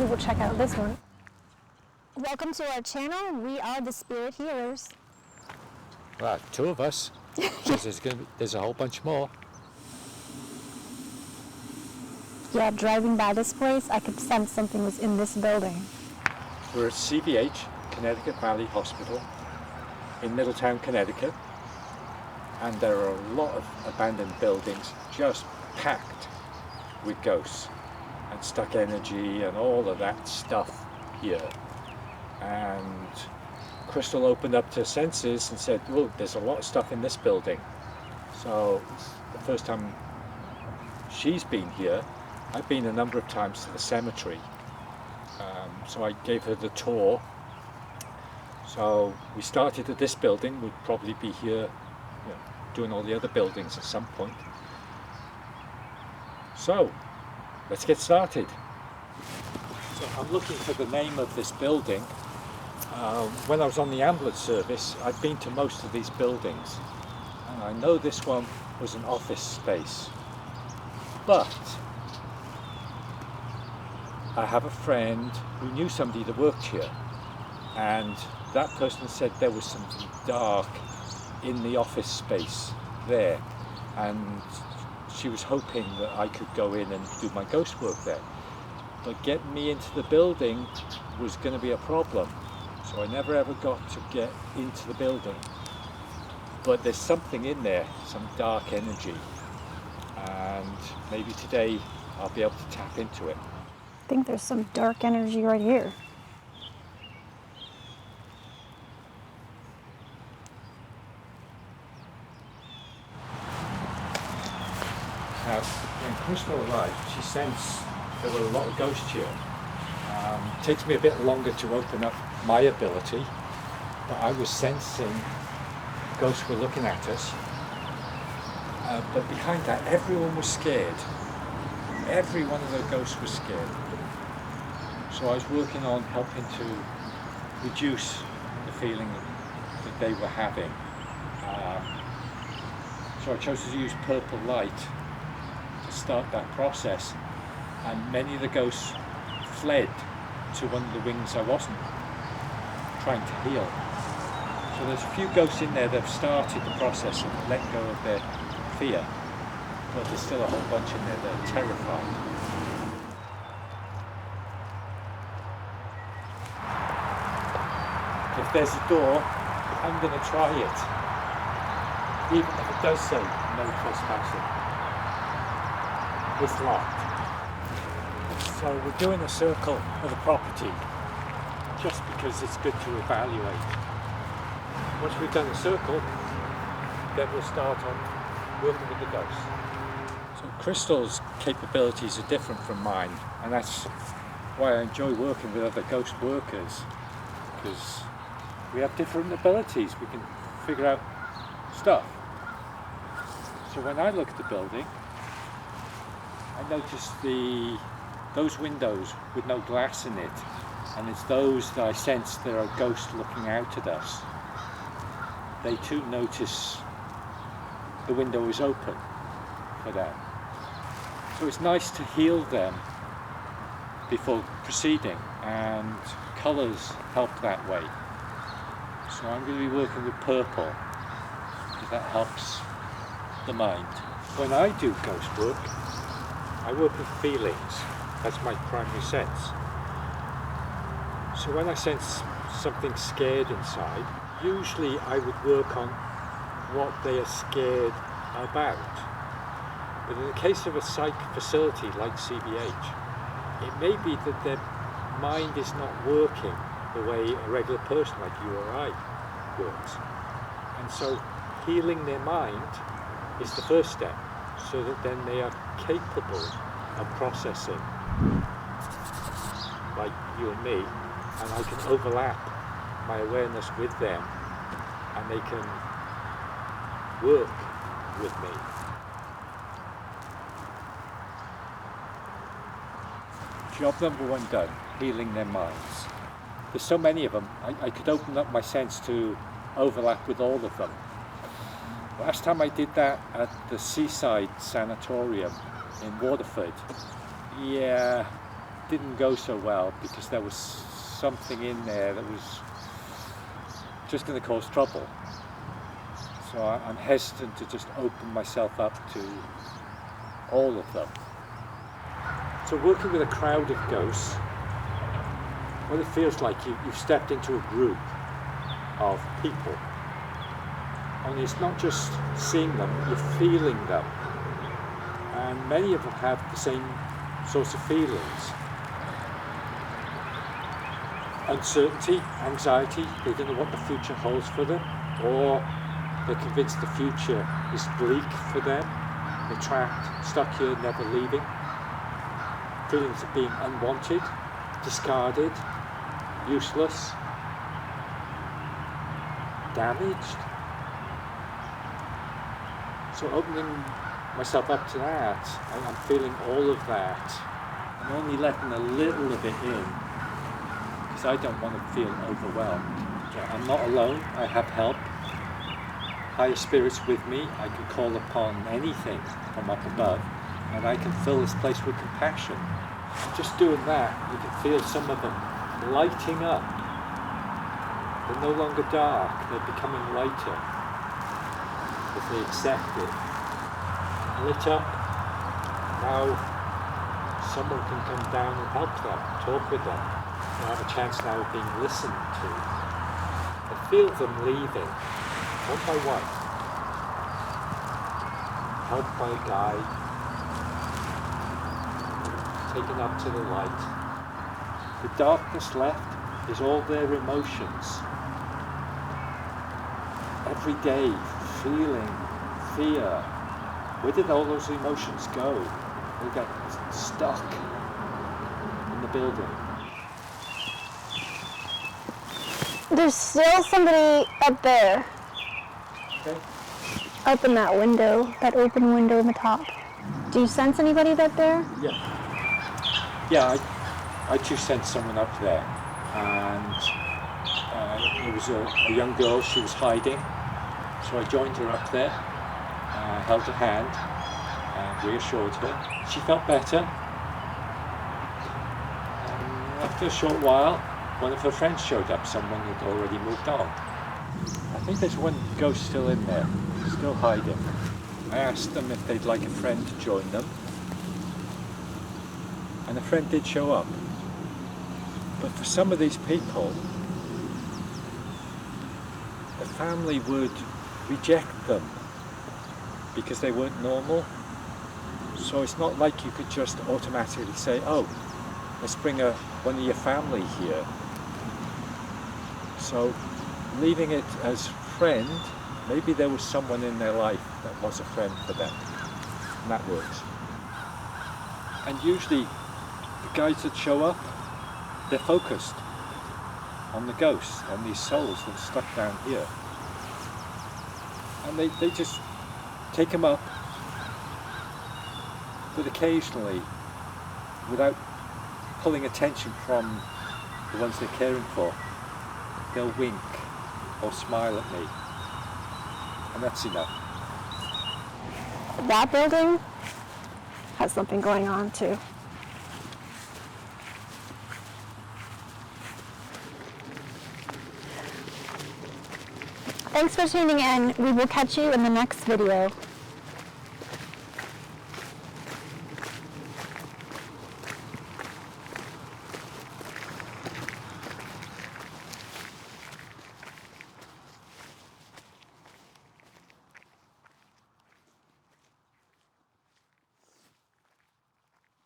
we'll check out this one. Welcome to our channel. We are the Spirit Healers. Well, two of us. There's a whole bunch more. Yeah, driving by this place, I could sense something was in this building. We're at CVH, Connecticut Valley Hospital, in Middletown, Connecticut. And there are a lot of abandoned buildings just packed with ghosts and stuck energy and all of that stuff here. And Crystal opened up to her senses and said, well, there's a lot of stuff in this building. So it's the first time she's been here. I've been a number of times to the cemetery. So I gave her the tour. So we started at this building. We'd probably be here doing all the other buildings at some point. So let's get started. So I'm looking for the name of this building. When I was on the ambulance service, I'd been to most of these buildings, and I know this one was an office space. But I have a friend who knew somebody that worked here, and that person said there was something dark in the office space there, and she was hoping that I could go in and do my ghost work there. But getting me into the building was going to be a problem, so I never ever got to get into the building. But there's something in there, some dark energy, and maybe today I'll be able to tap into it. I think there's some dark energy right here. Now, when Crystal arrived, she sensed there were a lot of ghosts here. It takes me a bit longer to open up my ability, but I was sensing ghosts were looking at us. But behind that, everyone was scared. Every one of the ghosts was scared. So I was working on helping to reduce the feeling that they were having. So I chose to use purple light to start that process, and many of the ghosts fled to one of the wings I wasn't trying to heal. So there's a few ghosts in there that have started the process and let go of their fear, but there's still a whole bunch in there that are terrified. If there's a door, I'm going to try it, even if it does say no trespassing. It's locked. So we're doing a circle of the property just because it's good to evaluate. Once we've done the circle, then we'll start on working with the ghosts. So Crystal's capabilities are different from mine, and that's why I enjoy working with other ghost workers, because we have different abilities. We can figure out stuff. So when I look at the building, I notice those windows with no glass in it, and it's those that I sense there are ghosts looking out at us. They too notice the window is open for them. So it's nice to heal them before proceeding, and colours help that way. So I'm going to be working with purple because that helps the mind. When I do ghost work, I work with feelings. That's my primary sense. So when I sense something scared inside, usually I would work on what they are scared about. But in the case of a psych facility like CVH, it may be that their mind is not working the way a regular person like you or I works. And so healing their mind is the first step, so that then they are capable of processing, like you and me, and I can overlap my awareness with them, and they can work with me. Job number one done, healing their minds. There's so many of them, I could open up my sense to overlap with all of them. Last time I did that at the Seaside Sanatorium in Waterford, yeah, didn't go so well because there was something in there that was just going to cause trouble. So I'm hesitant to just open myself up to all of them. So working with a crowd of ghosts, well, it feels like you've stepped into a group of people. Only it's not just seeing them, you're feeling them. And many of them have the same sorts of feelings. Uncertainty, anxiety, they don't know what the future holds for them, or they're convinced the future is bleak for them. They're trapped, stuck here, never leaving. Feelings of being unwanted, discarded, useless, damaged. So opening myself up to that, I'm feeling all of that. I'm only letting a little of it in because I don't want to feel overwhelmed. I'm not alone, I have help. Higher spirits with me, I can call upon anything from up above, and I can fill this place with compassion. Just doing that, you can feel some of them lighting up. They're no longer dark, they're becoming lighter if they accept it. Lit up, now someone can come down and help them, talk with them. They have a chance now of being listened to. I feel them leaving, one by one, helped by a guide, taken up to the light. The darkness left is all their emotions. Every day, feeling, fear. Where did all those emotions go? They got stuck in the building. There's still somebody up there. Okay. Up in that window, that open window in the top. Do you sense anybody up there? Yeah, I just sent someone up there, and it was a young girl. She was hiding, so I joined her up there, held her hand, and reassured her. She felt better. After a short while, one of her friends showed up. Someone had already moved on. I think there's one ghost still in there, still hiding. I asked them if they'd like a friend to join them, and a friend did show up. But for some of these people, the family would reject them because they weren't normal. So it's not like you could just automatically say, oh, let's bring one of your family here. So leaving it as friend, maybe there was someone in their life that was a friend for them, and that works. And usually the guys that show up, they're focused on the ghosts, on these souls that are stuck down here. And they just take them up, but occasionally, without pulling attention from the ones they're caring for, they'll wink or smile at me, and that's enough. That building has something going on too. Thanks for tuning in. We will catch you in the next video.